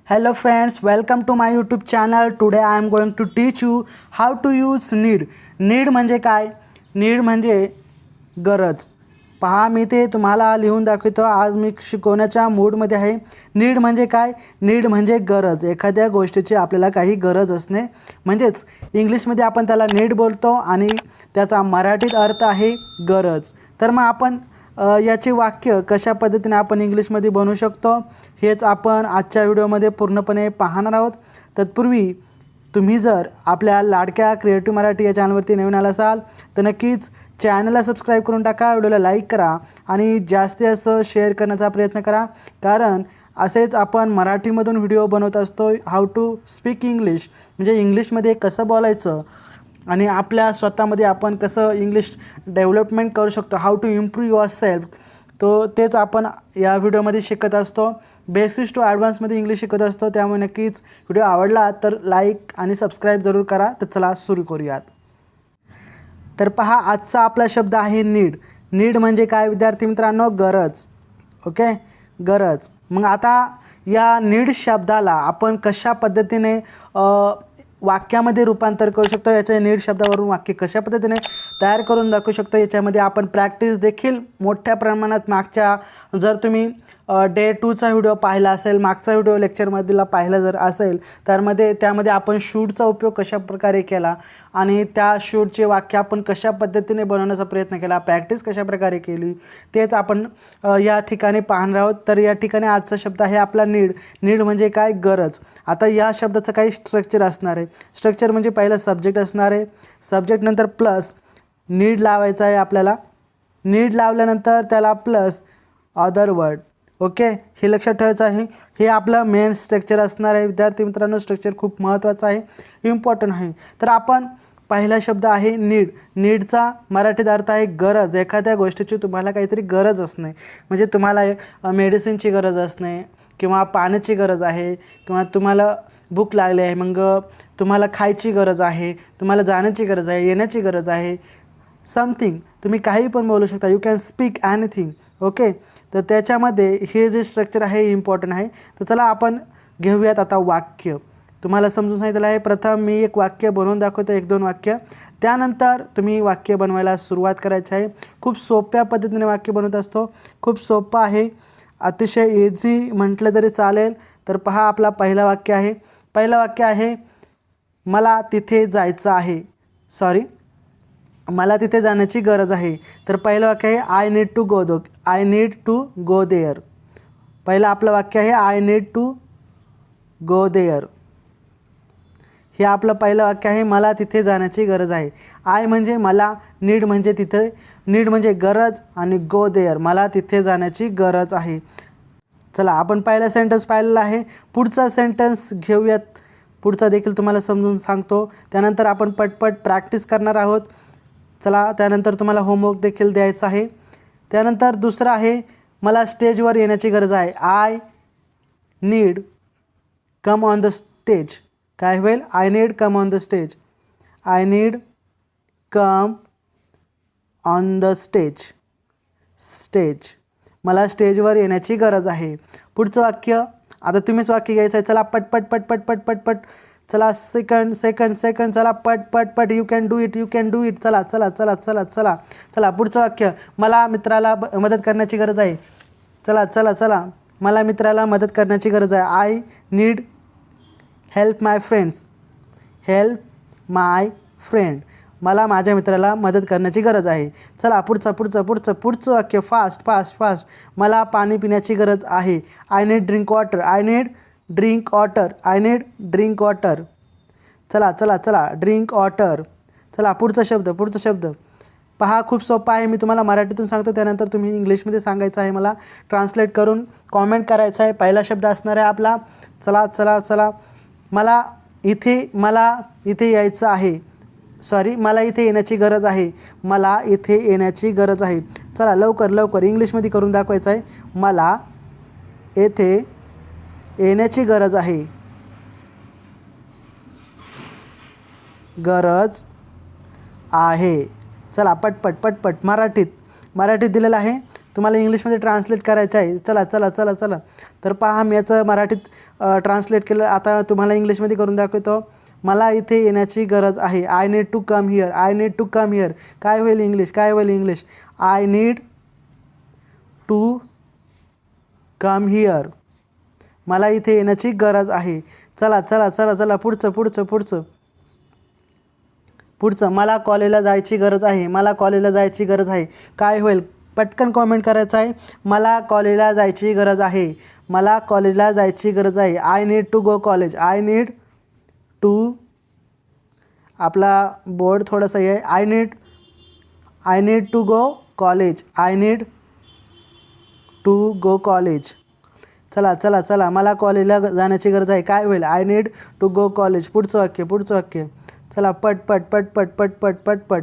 Hello friends, welcome to my YouTube channel. Today I am going to teach you how to use need. Need म्हणजे काय? Need म्हणजे गरज. पहा मी ते तुम्हाला लिहून दाखवतो. आज मी शिकवण्याच्या मूडमध्ये आहे. नीड म्हणजे काय? नीड म्हणजे गरज. एखाद्या गोष्टीची आपल्याला काही गरज असणे म्हणजेच इंग्लिशमध्ये आपण त्याला नीड बोलतो आणि त्याचा मराठीत अर्थ आहे गरज. तर मग आपण याचे वाक्य कशा पद्धतीने आपण इंग्लिशमध्ये बनवू शकतो हेच आपण आजच्या व्हिडिओमध्ये पूर्णपणे पाहणार आहोत. तत्पूर्वी तुम्ही जर आपल्या लाडक्या क्रिएटिव्ह मराठी या चॅनलवरती नवीन आला असाल तर नक्कीच चॅनलला सबस्क्राईब करून टाका, व्हिडिओला लाईक करा आणि जास्तीत जास्त शेअर करण्याचा प्रयत्न करा. कारण असेच आपण मराठीमधून व्हिडिओ बनवत असतो. हाऊ टू स्पीक इंग्लिश म्हणजे इंग्लिशमध्ये कसं बोलायचं आणि आपल्या स्वतःमध्ये आपण कसं इंग्लिश डेव्हलपमेंट करू शकतो, how to improve yourself, तेच आपण या व्हिडिओमध्ये शिकत असतो. बेसिक्स टू ॲडव्हान्समध्ये इंग्लिश शिकत असतो. त्यामुळे नक्कीच व्हिडिओ आवडला तर लाईक आणि सबस्क्राईब जरूर करा. तर चला सुरू करूयात. तर पहा आजचा आपला शब्द आहे नीड. नीड म्हणजे काय विद्यार्थी मित्रांनो? गरज. ओके, गरज. मग आता या नीड शब्दाला आपण कशा पद्धतीने वाक्यामध्ये रूपांतर करू शकतो, याच्या नीड शब्दावरून वाक्य कशा पद्धतीने तयार करून दाखवू शकतो, याच्यामध्ये आपण प्रॅक्टिस देखील मोठ्या प्रमाणात मागच्या जर तुम्ही डे 2चा व्हिडिओ पाहिला असेल, मागचा व्हिडिओ लेक्चरमधला पाहिला जर असेल तर त्यामध्ये आपण शूडचा उपयोग कशा प्रकारे केला आणि त्या शूडचे वाक्य आपण कशा पद्धतीने बनवण्याचा प्रयत्न केला, प्रॅक्टिस कशा प्रकारे केली, तेच आपण या ठिकाणी पाहणार आहोत. तर या ठिकाणी आजचा शब्द आहे आपला नीड. नीड म्हणजे काय? गरज. आता या शब्दाचं काही स्ट्रक्चर असणार आहे. स्ट्रक्चर म्हणजे पहिलं सब्जेक्ट असणार आहे. सब्जेक्ट नंतर प्लस नीड लावायचं आहे आपल्याला. नीड लावल्यानंतर त्याला प्लस अदर वर्ड. ओके, हे लक्षात ठेवायचं आहे. हे आपलं मेन स्ट्रक्चर असणार आहे. विद्यार्थी मित्रांनो, स्ट्रक्चर खूप महत्त्वाचं आहे, इम्पॉर्टंट आहे. तर आपण पहिला शब्द आहे नीड. नीडचा मराठीत अर्थ आहे गरज. एखाद्या गोष्टीची तुम्हाला काहीतरी गरज असणे म्हणजे तुम्हाला मेडिसिनची गरज असणे किंवा पाण्याची गरज आहे किंवा तुम्हाला भूक लागली आहे, मग तुम्हाला खायची गरज आहे, तुम्हाला जाण्याची गरज आहे, येण्याची गरज आहे, समथिंग. तुम्ही काही पण बोलू शकता. You can speak anything. Okay, तर त्याच्यामध्ये हे जे स्ट्रक्चर आहे इम्पॉर्टंट आहे. तर चला आपण घेऊयात आता वाक्य. तुम्हाला समजून सांगितलं आहे. प्रथम मी एक वाक्य बनवून दाखवतो, 1-2 वाक्य. त्यानंतर तुम्ही वाक्य बनवायला सुरुवात करायची आहे. खूप सोप्या पद्धतीने वाक्य बनवत असतो. खूप सोपं आहे, अतिशय इझी म्हटलं तरी चालेल. तर पहा आपला पहिला वाक्य आहे. पहिलं वाक्य आहे मला तिथे जायचं आहे. मला तिथे जाण्याची गरज आहे. तर पहिलं वाक्य आहे I need to go there. पहिलं आपलं वाक्य आहे I need to go there. हे आपलं पहिलं वाक्य आहे. मला तिथे जाण्याची गरज आहे. आय म्हणजे मला, नीड म्हणजे तिथे, नीड म्हणजे गरज आणि गो देअर मला तिथे जाण्याची गरज आहे. चला आपण पहिला सेंटेन्स पाहिलेला आहे. पुढचा सेंटेन्स घेऊयात. पुढचा देखील तुम्हाला समजून सांगतो. त्यानंतर आपण पटपट प्रॅक्टिस करणार आहोत. चला, त्यानंतर तुम्हाला होमवर्क देखील द्यायचा आहे. त्यानंतर दुसरं आहे मला स्टेजवर येण्याची गरज आहे. I need come on the stage. काय होईल? I need come on the stage. I need come on the stage. मला स्टेजवर येण्याची गरज आहे. पुढचं वाक्य आता तुम्हीच वाक्य घ्यायचं आहे. चला पट. चला सेकंड. चला पट. You can do it. चला पुढचं वाक्य मला मित्राला मदत करण्याची गरज आहे. चला मला मित्राला मदत करण्याची गरज आहे. I need help my friend. मला माझ्या मित्राला मदत करण्याची गरज आहे. चला पुढचं वाक्य फास्ट. मला पाणी पिण्याची गरज आहे. I need drink water. चला ड्रिंक वॉटर. चला पुढचा शब्द. पहा खूप सोपा आहे. मी तुम्हाला मराठीतून सांगतो, त्यानंतर तुम्ही इंग्लिशमध्ये सांगायचं आहे. मला ट्रान्सलेट करून कॉमेंट करायचं आहे. पहिला शब्द असणार आहे आपला चला. मला इथे यायचं आहे. मला इथे येण्याची गरज आहे. चला लवकर इंग्लिशमध्ये करून दाखवायचं आहे. मला येथे येण्याची गरज आहे. चला पटपट मराठीत दिलेलं आहे. तुम्हाला इंग्लिशमध्ये ट्रान्सलेट करायचं आहे. चला चला चला चला. तर पहा मी याचं मराठीत ट्रान्सलेट केलं. आता तुम्हाला इंग्लिशमध्ये करून दाखवतो. मला इथे येण्याची गरज आहे. I need to come here. I need to come here. काय होईल इंग्लिश? काय होईल English? I need to come here. मला इथे येण्याची गरज आहे. चला चला चला चला. पुढचं पुढचं पुढचं पुढचं. मला कॉलेजला जायची गरज आहे. मला कॉलेजला जायची गरज आहे. काय होईल? पटकन कॉमेंट करायचं आहे. मला कॉलेजला जायची गरज आहे. मला कॉलेजला जायची गरज आहे. I need to go college. I need to, आपला बोर्ड थोडंसं आहे. I need to go college. I need to go college. चला चला चला. मला कॉलेजला जाण्याची गरज आहे. काय होईल? I need to go college. पुढचं वाक्य पुढचं वाक्य. चला पट पट पट पट पट पट पट पट.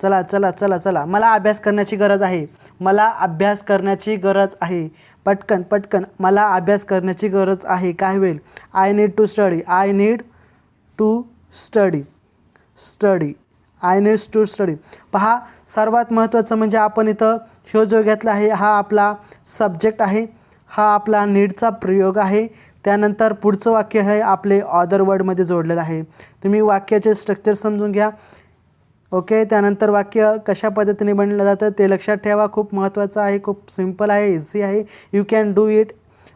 चला चला चला चला. मला अभ्यास करण्याची गरज आहे. मला अभ्यास करण्याची गरज आहे. पटकन पटकन. मला अभ्यास करण्याची गरज आहे. काय होईल? I need to study. I need to study. Study. I need to study. पहा, सर्वात महत्त्वाचं म्हणजे आपण इथं ह्यो जो घेतला आहे हा आपला सब्जेक्ट आहे. हा आपला नीडचा प्रयोग आहे. त्यानंतर पुढचं वाक्य आहे आपले ऑदर वर्डमध्ये जोडलेलं आहे. तुम्ही वाक्याचे स्ट्रक्चर समजून घ्या. ओके. त्यानंतर वाक्य कशा पद्धतीने बनलं जातं ते लक्षात ठेवा. खूप महत्त्वाचं आहे. खूप सिम्पल आहे. इझी आहे. You can do it.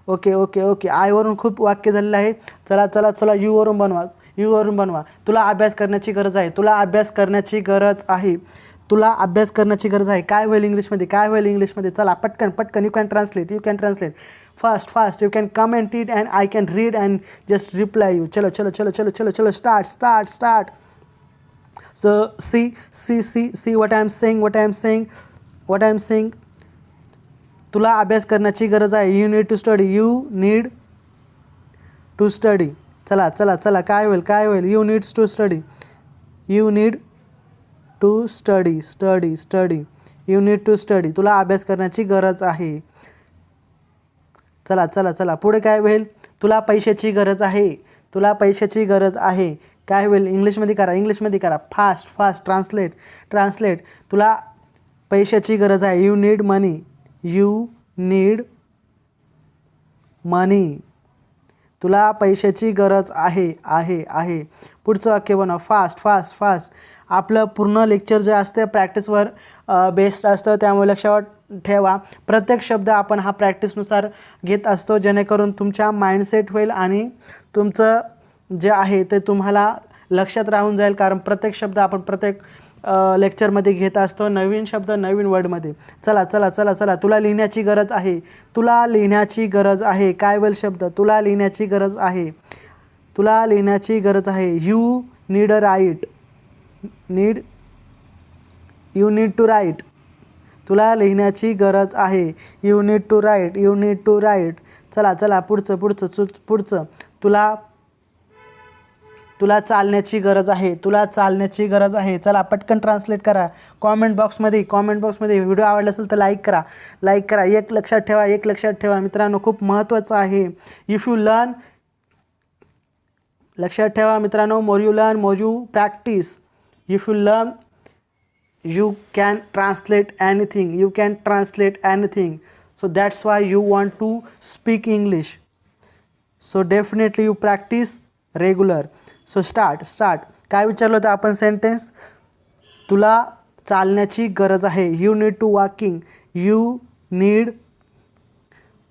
Okay okay okay. आयवरून खूप वाक्य झालेलं आहे. चला चला चला. यूवरून बनवा. यूवरून बनवा. तुला अभ्यास करण्याची गरज आहे. तुला अभ्यास करण्याची गरज आहे. तुला अभ्यास करण्याची गरज आहे. काय होईल इंग्लिशमध्ये? काय होईल इंग्लिशमध्ये? चला पटकन पटकन. You can translate. You can translate. Fast fast. You can comment it and I can read and just reply you. चलो चलो चलो चलो चलो चलो. Start start start. So see what I am saying. What I am saying. तुला अभ्यास करण्याची गरज आहे. You need to study. You need to study. चला चला चला. काय होईल? काय होईल? You need to study. You need to study. Study. You need to study. तुला अभ्यास करण्याची गरज आहे. चला चला चला. पुढे काय होईल? तुला पैशाची गरज आहे. तुला पैशाची गरज आहे. काय होईल? इंग्लिशमध्ये करा. इंग्लिशमध्ये करा. Fast fast. ट्रान्सलेट. तुला पैशाची गरज आहे. You need money. You need money. तुला पैशाची गरज आहे. आहे. पुढचं वाक्य बनवा. Fast fast fast. आपलं पूर्ण लेक्चर जे असते प्रॅक्टिसवर बेस्ड असतं. त्यामुळे लक्षात ठेवा, प्रत्येक शब्द आपण हा प्रॅक्टिसनुसार घेत असतो, जेणेकरून तुमच्या माइंडसेट होईल आणि तुमचं जे आहे ते तुम्हाला लक्षात राहून जाईल. कारण प्रत्येक शब्द आपण प्रत्येक लेक्चरमध्ये घेत असतो. नवीन शब्द नवीन वर्डमध्ये. चला चला चला चला. तुला लिहिण्याची गरज आहे. तुला लिहिण्याची गरज आहे. काय होईल शब्द? तुला लिहिण्याची गरज आहे. तुला लिहिण्याची गरज आहे. You need a write. You need to write. तुला लिहिण्याची गरज आहे. You need to write. You need to write. चला चला. पुढचं. तुला चालण्याची गरज आहे. तुला चालण्याची गरज आहे. चला पटकन ट्रान्सलेट करा. कॉमेंट बॉक्समध्ये व्हिडिओ आवडला असेल तर लाईक करा. एक लक्षात ठेवा मित्रांनो, खूप महत्त्वाचं आहे. इफ यू लर्न, लक्षात ठेवा मित्रांनो, मोर you learn more you practice. If you learn you can translate anything. So that's why you want to speak English. So definitely you practice regular. So start. काय विचारलं होतं आपण सेंटेन्स? तुला चालण्याची गरज आहे. You need to walking. You need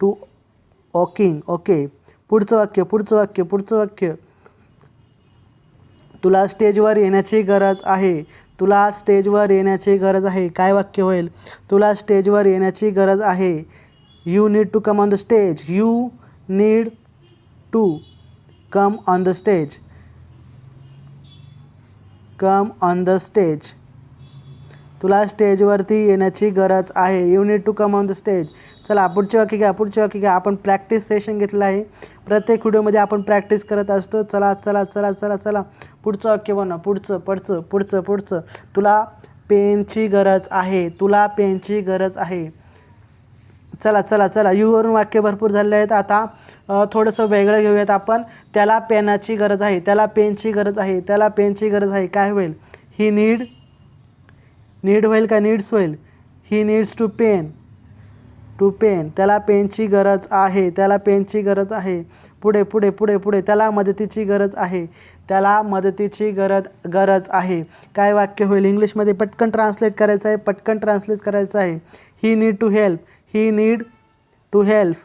to walking. Okay. पुढचं वाक्य. तुला स्टेजवर येण्याची गरज आहे. तुला स्टेजवर येण्याची गरज आहे. काय वाक्य होईल? तुला स्टेजवर येण्याची गरज आहे. You need to come on the stage. You need to come on the stage. तुला स्टेजवरती येण्याची गरज आहे. You need to come on the stage. चला पुढचे वाक्य घ्या. आपण प्रॅक्टिस सेशन घेतलं आहे. प्रत्येक व्हिडिओमध्ये आपण प्रॅक्टिस करत असतो. चला. पुढचं वाक्य बनवा. पुढचं. तुला पेनची गरज आहे. चला. यूवरून वाक्य भरपूर झाले आहेत. आता थोडंसं वेगळं घेऊयात आपण. त्याला पेनाची गरज आहे. त्याला पेनची गरज आहे. काय होईल? ही नीड होईल का नीड्स होईल? He needs to pen. To pen, त्याला पेनची गरज आहे, त्याला पेनची गरज आहे. पुढे पुढे पुढे पुढे, त्याला मदतीची गरज आहे, त्याला मदतीची गरज आहे. काय वाक्य होईल? इंग्लिशमध्ये पटकन ट्रान्सलेट करायचं आहे, पटकन ट्रान्सलेट करायचं आहे. He need to help, he need to help.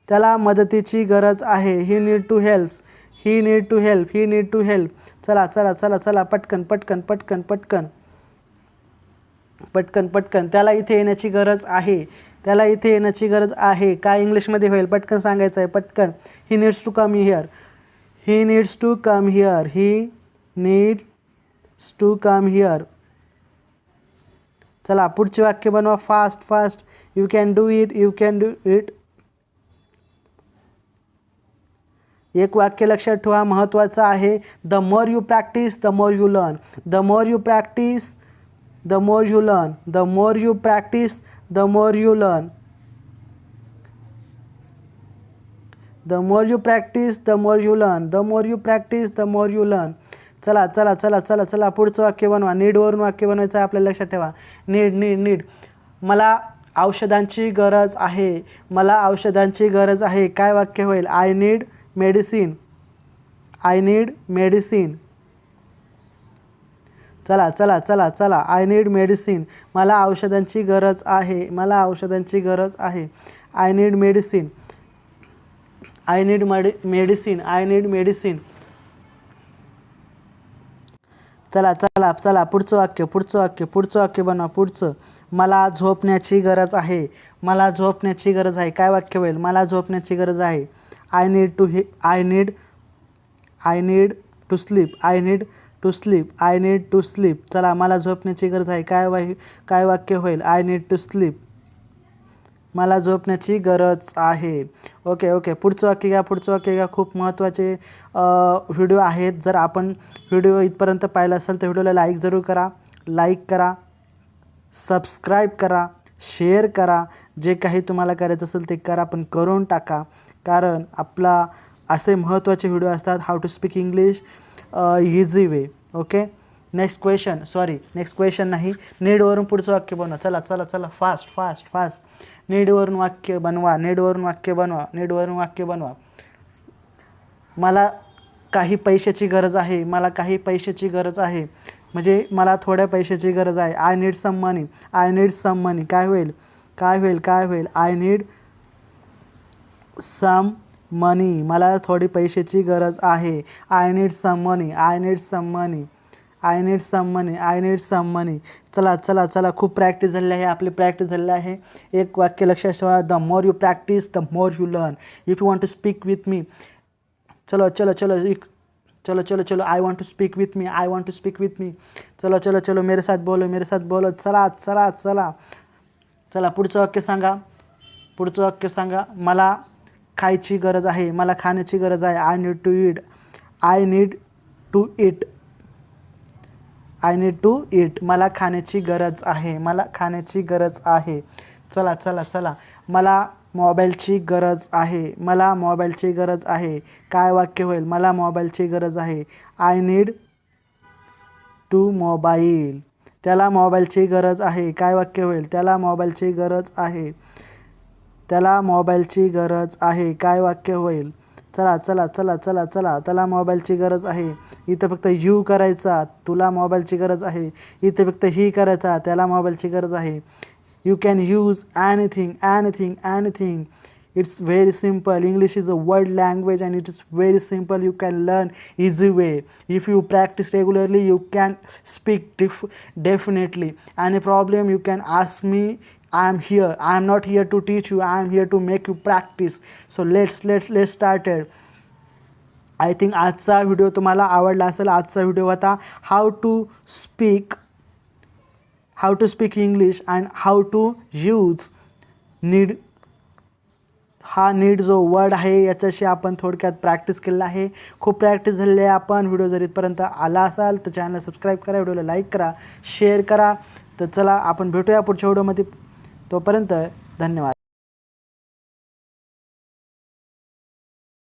त्याला मदतीची गरज आहे. He need to help, he need to help, he need to help. चला चला चला चला, पटकन पटकन पटकन पटकन पटकन पटकन. त्याला इथे येण्याची गरज आहे, त्याला इथे येण्याची गरज आहे. काय इंग्लिशमध्ये होईल? पटकन सांगायचं आहे, पटकन. He needs to come here, he needs to come here, he needs to come here. चला पुढचे वाक्य बनवा fast fast. You can do it, you can do it. एक वाक्य लक्षात ठेवा, महत्त्वाचं आहे. The more you practise the more you learn, the more you practise the more you learn, the more you practise the more you learn, the more you practise the more you learn, the more you practise the more you learn. चला चला चला चला चला, पुढचं वाक्य बनवा. नीडवरून वाक्य बनवायचं आहे आपल्याला, लक्षात ठेवा. Need need need. मला औषधांची गरज आहे, मला औषधांची गरज आहे. काय वाक्य होईल? I need medicine, I need medicine. चला चला चला चला, आय नीड मेडिसिन. मला औषधांची गरज आहे, मला औषधांची गरज आहे. I need medicine, I need medicine, I need medicine. चला चला चला, पुढचं वाक्य पुढचं वाक्य पुढचं वाक्य बनवा. पुढचं, मला झोपण्याची गरज आहे, मला झोपण्याची गरज आहे. काय वाक्य होईल? मला झोपण्याची गरज आहे. I need to I need to sleep, I need to sleep, I need to sleep. चला, मला झोपण्याची गरज आहे. काय वाक्य होईल? आय नीड टू स्लीप, मला झोपण्याची गरज आहे. ओके ओके, पुढचं वाक्य घ्या, पुढचं वाक्य घ्या. खूप महत्त्वाचे व्हिडिओ आहेत. जर आपण व्हिडिओ इथपर्यंत पाहिला असेल तर व्हिडिओला लाईक जरूर करा, लाईक करा, सबस्क्राईब करा, शेअर करा. जे काही तुम्हाला करायचं असेल ते करा, पण करून टाका. कारण आपला असे महत्त्वाचे व्हिडिओ असतात, how to speak English easy way. Okay, next question नाही, नीडवरून पुढचं वाक्य बनवा. चला चला चला, फास्ट फास्ट फास्ट. नीडवरून वाक्य बनवा, नीडवरून वाक्य बनवा, नीडवरून वाक्य बनवा. मला काही पैशाची गरज आहे, मला काही पैशाची गरज आहे. म्हणजे मला थोड्या पैशाची गरज आहे. I need some money, I need some money. काय होईल? काय होईल? काय होईल? आय नीड सम मनी, मला थोडी पैशाची गरज आहे. I need some money, I need some money, I need some money, I need some money. चला चला चला, खूप प्रॅक्टिस झाली आहे, आपली प्रॅक्टिस झाली आहे. एक वाक्य लक्षात ठेवा, the more you practise the more you learn. If you want to speak with me, चलो चलो चलो चलो चलो चलो, I want to speak with me, I want to speak with me. चलो चलो चलो, मेरे साथ बोलो, मेरे साथ बोलो. चला चला चला चला, पुढचं वाक्य सांगा, पुढचं वाक्य सांगा. मला खायची गरज आहे, मला खाण्याची गरज आहे. I need to eat, I need to eat, I need to eat. मला खाण्याची गरज आहे, मला खाण्याची गरज आहे. चला चला चला, मला मोबाईलची गरज आहे, मला मोबाईलची गरज आहे. काय वाक्य होईल? मला मोबाईलची गरज आहे. आय नीड टू मोबाईल, त्याला मोबाईलची गरज आहे. काय वाक्य होईल? त्याला मोबाईलची गरज आहे, त्याला मोबाईलची गरज आहे. काय वाक्य होईल? चला चला चला चला चला, त्याला मोबाईलची गरज आहे. इथं फक्त यू करायचा, तुला मोबाईलची गरज आहे. इथं फक्त ही करायचा, त्याला मोबाईलची गरज आहे. You can use anything, anything, anything. It's very simple. English is a word language and it is very simple. You can learn easy way. If you practice regularly, you can speak definitely. Any problem, you can ask me. I am here. I am not here to teach you. I am here to make you practice. So let's start it. I think आजचा video तुम्हाला आवडला असेल. आजचा video होता how to speak English and how to use need. हा need जो word आहे याच्याशी आपण थोडक्यात प्रॅक्टिस केलेला आहे. खूप प्रॅक्टिस झालेली आहे. आपण व्हिडिओ जर इथपर्यंत आला असाल तर चॅनलला सबस्क्राईब करा, व्हिडिओला लाईक करा, शेअर करा. तर चला, आपण भेटूया पुढच्या व्हिडिओमध्ये. तोपर्यंत धन्यवाद.